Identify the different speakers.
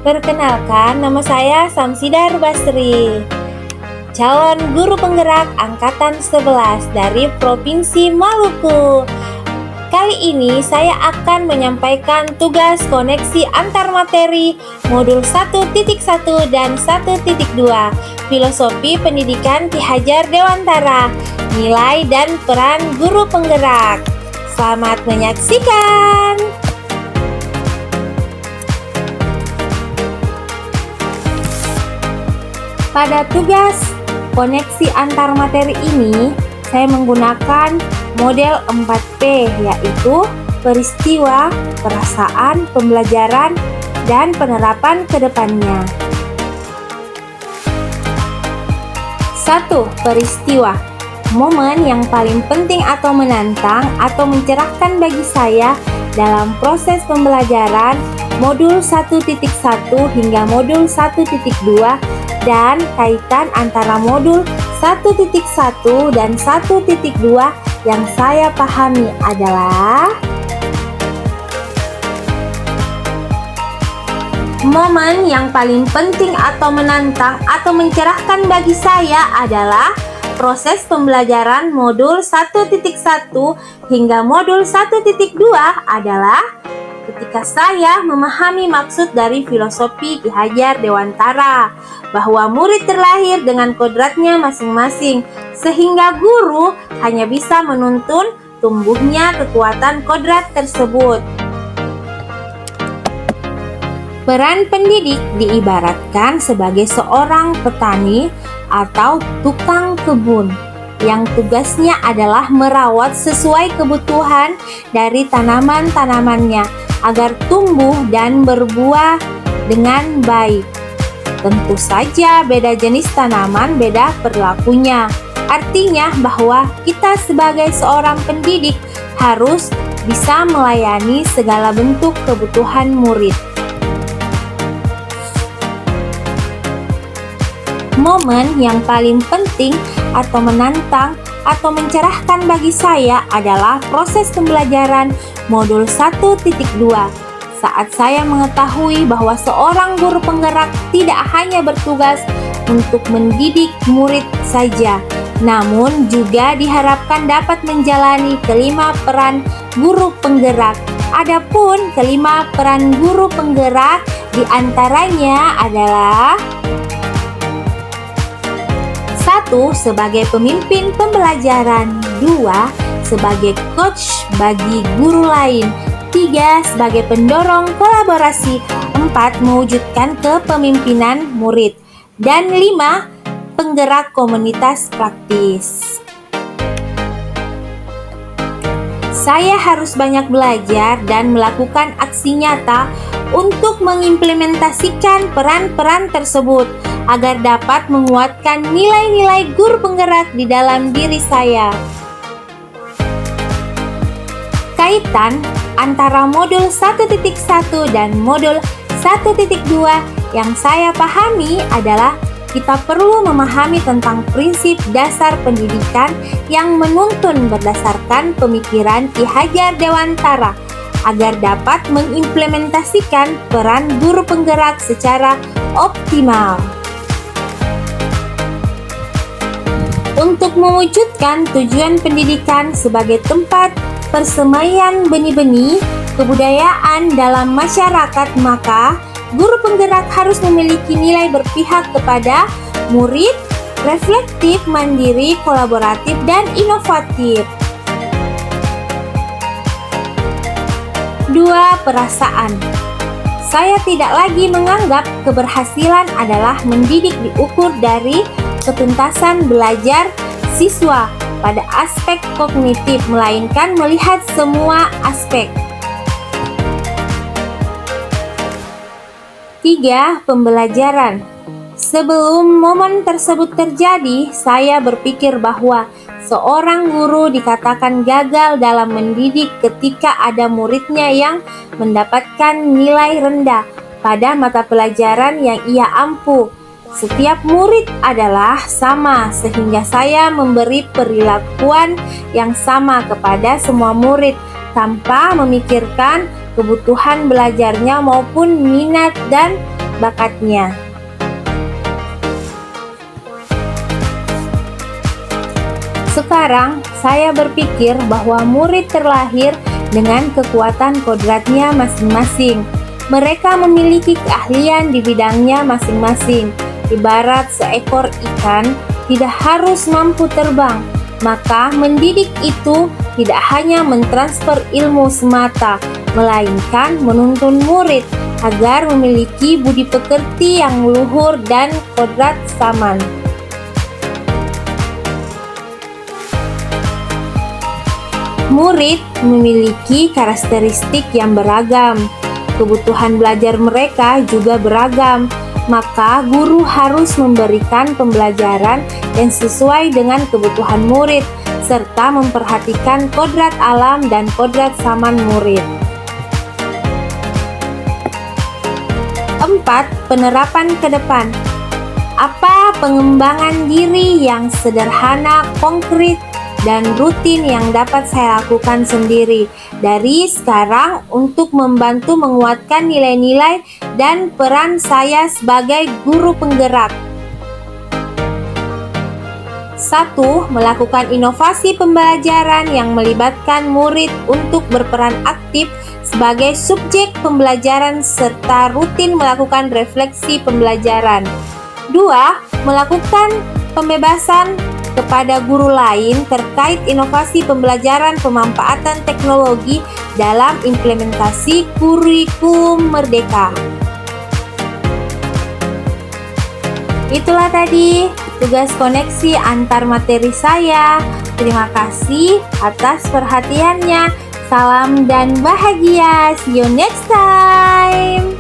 Speaker 1: Perkenalkan, nama saya Samsidar Basri, calon guru penggerak angkatan 11 dari Provinsi Maluku. Kali ini saya akan menyampaikan tugas koneksi antar materi modul 1.1 dan 1.2 Filosofi Pendidikan Ki Hajar Dewantara, nilai dan peran guru penggerak. Selamat menyaksikan. Pada tugas koneksi antar materi ini, saya menggunakan model 4P, yaitu peristiwa, perasaan, pembelajaran, dan penerapan ke depannya. 1. Peristiwa. Momen yang paling penting atau menantang atau mencerahkan bagi saya dalam proses pembelajaran modul 1.1 hingga modul 1.2 dan kaitan antara modul 1.1 dan 1.2 yang saya pahami adalah momen yang paling penting atau menantang atau mencerahkan bagi saya adalah proses pembelajaran modul 1.1 hingga modul 1.2 adalah ketika saya memahami maksud dari filosofi Ki Hajar Dewantara, bahwa murid terlahir dengan kodratnya masing-masing, sehingga guru hanya bisa menuntun tumbuhnya kekuatan kodrat tersebut. Peran pendidik diibaratkan sebagai seorang petani atau tukang kebun yang tugasnya adalah merawat sesuai kebutuhan dari tanaman-tanamannya agar tumbuh dan berbuah dengan baik. Tentu saja beda jenis tanaman beda perilakunya. Artinya bahwa kita sebagai seorang pendidik harus bisa melayani segala bentuk kebutuhan murid. Momen yang paling penting atau menantang atau mencerahkan bagi saya adalah proses pembelajaran modul 1.2 saat saya mengetahui bahwa seorang guru penggerak tidak hanya bertugas untuk mendidik murid saja, namun juga diharapkan dapat menjalani kelima peran guru penggerak. Adapun kelima peran guru penggerak diantaranya adalah 1. Sebagai pemimpin pembelajaran, 2. Sebagai coach bagi guru lain, 3. Sebagai pendorong kolaborasi, 4. Mewujudkan kepemimpinan murid, dan 5. Penggerak komunitas praktis. Saya harus banyak belajar dan melakukan aksi nyata untuk mengimplementasikan peran-peran tersebut agar dapat menguatkan nilai-nilai guru penggerak di dalam diri saya. Kaitan antara modul 1.1 dan modul 1.2 yang saya pahami adalah kita perlu memahami tentang prinsip dasar pendidikan yang menuntun berdasarkan pemikiran Ki Hajar Dewantara agar dapat mengimplementasikan peran guru penggerak secara optimal. Untuk mewujudkan tujuan pendidikan sebagai tempat persemaian benih-benih kebudayaan dalam masyarakat, maka guru penggerak harus memiliki nilai berpihak kepada murid, reflektif, mandiri, kolaboratif, dan inovatif. 2. Perasaan. Saya tidak lagi menganggap keberhasilan adalah mendidik diukur dari ketuntasan belajar siswa pada aspek kognitif, melainkan melihat semua aspek. 3. Pembelajaran. Sebelum momen tersebut terjadi, saya berpikir bahwa seorang guru dikatakan gagal dalam mendidik ketika ada muridnya yang mendapatkan nilai rendah pada mata pelajaran yang ia ampu. Setiap murid adalah sama, sehingga saya memberi perilakuan yang sama kepada semua murid tanpa memikirkan kebutuhan belajarnya maupun minat dan bakatnya. Sekarang, saya berpikir bahwa murid terlahir dengan kekuatan kodratnya masing-masing. Mereka memiliki keahlian di bidangnya masing-masing. Ibarat seekor ikan tidak harus mampu terbang, maka mendidik itu tidak hanya mentransfer ilmu semata, melainkan menuntun murid agar memiliki budi pekerti yang luhur dan kodrat saman. Murid memiliki karakteristik yang beragam. Kebutuhan belajar mereka juga beragam, maka guru harus memberikan pembelajaran yang sesuai dengan kebutuhan murid, serta memperhatikan kodrat alam dan kodrat saman murid. 4. Penerapan ke depan. Apa pengembangan diri yang sederhana, konkret, dan rutin yang dapat saya lakukan sendiri dari sekarang untuk membantu menguatkan nilai-nilai dan peran saya sebagai guru penggerak? 1. Melakukan inovasi pembelajaran yang melibatkan murid untuk berperan aktif sebagai subjek pembelajaran serta rutin melakukan refleksi pembelajaran. 2. Melakukan pembebasan kepada guru lain terkait inovasi pembelajaran pemanfaatan teknologi dalam implementasi kurikulum merdeka. Itulah tadi tugas koneksi antar materi saya. Terima kasih atas perhatiannya. Salam dan bahagia. See you next time.